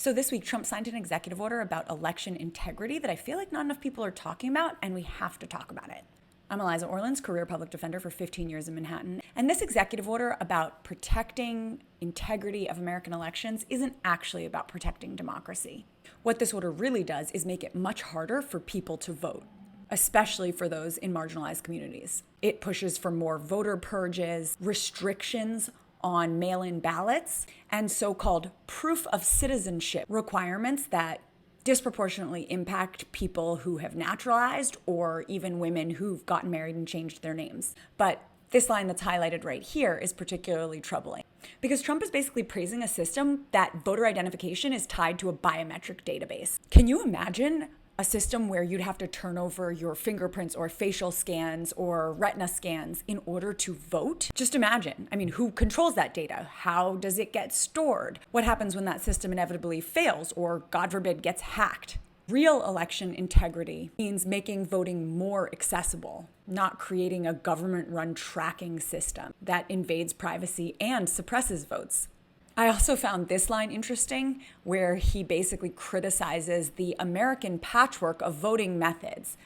So this week, Trump signed an executive order about election integrity that I feel like not enough people are talking about, and we have to talk about it. I'm Eliza Orlins, career public defender for 15 years in Manhattan, and this executive order about protecting integrity of American elections isn't actually about protecting democracy. What this order really does is make it much harder for people to vote, especially for those in marginalized communities. It pushes for more voter purges, restrictions on mail-in ballots, and so-called proof of citizenship requirements that disproportionately impact people who have naturalized or even women who've gotten married and changed their names. But this line that's highlighted right here is particularly troubling because Trump is basically praising a system that voter identification is tied to a biometric database. Can you imagine a system where you'd have to turn over your fingerprints or facial scans or retina scans in order to vote? Just imagine. I mean, who controls that data? How does it get stored? What happens when that system inevitably fails or, God forbid, gets hacked? Real election integrity means making voting more accessible, not creating a government-run tracking system that invades privacy and suppresses votes. I also found this line interesting, where he basically criticizes the American patchwork of voting methods.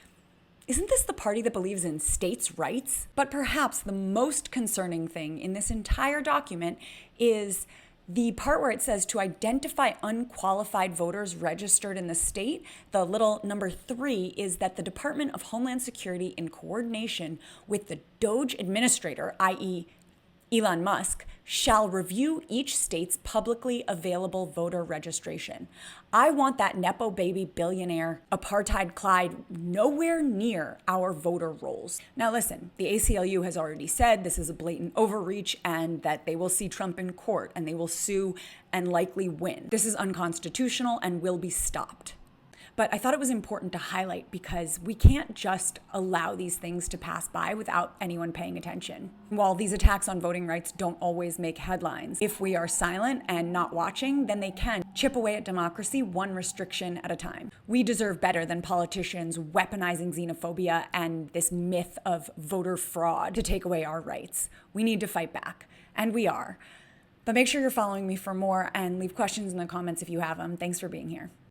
Isn't this the party that believes in states' rights? But perhaps the most concerning thing in this entire document is the part where it says to identify unqualified voters registered in the state. The little number 3 is that the Department of Homeland Security, in coordination with the DOJ administrator, i.e., Elon Musk, shall review each state's publicly available voter registration. I want that Nepo baby billionaire apartheid Clyde nowhere near our voter rolls. Now listen, the ACLU has already said this is a blatant overreach and that they will see Trump in court and they will sue and likely win. This is unconstitutional and will be stopped. But I thought it was important to highlight because we can't just allow these things to pass by without anyone paying attention. While these attacks on voting rights don't always make headlines, if we are silent and not watching, then they can chip away at democracy one restriction at a time. We deserve better than politicians weaponizing xenophobia and this myth of voter fraud to take away our rights. We need to fight back, and we are. But make sure you're following me for more and leave questions in the comments if you have them. Thanks for being here.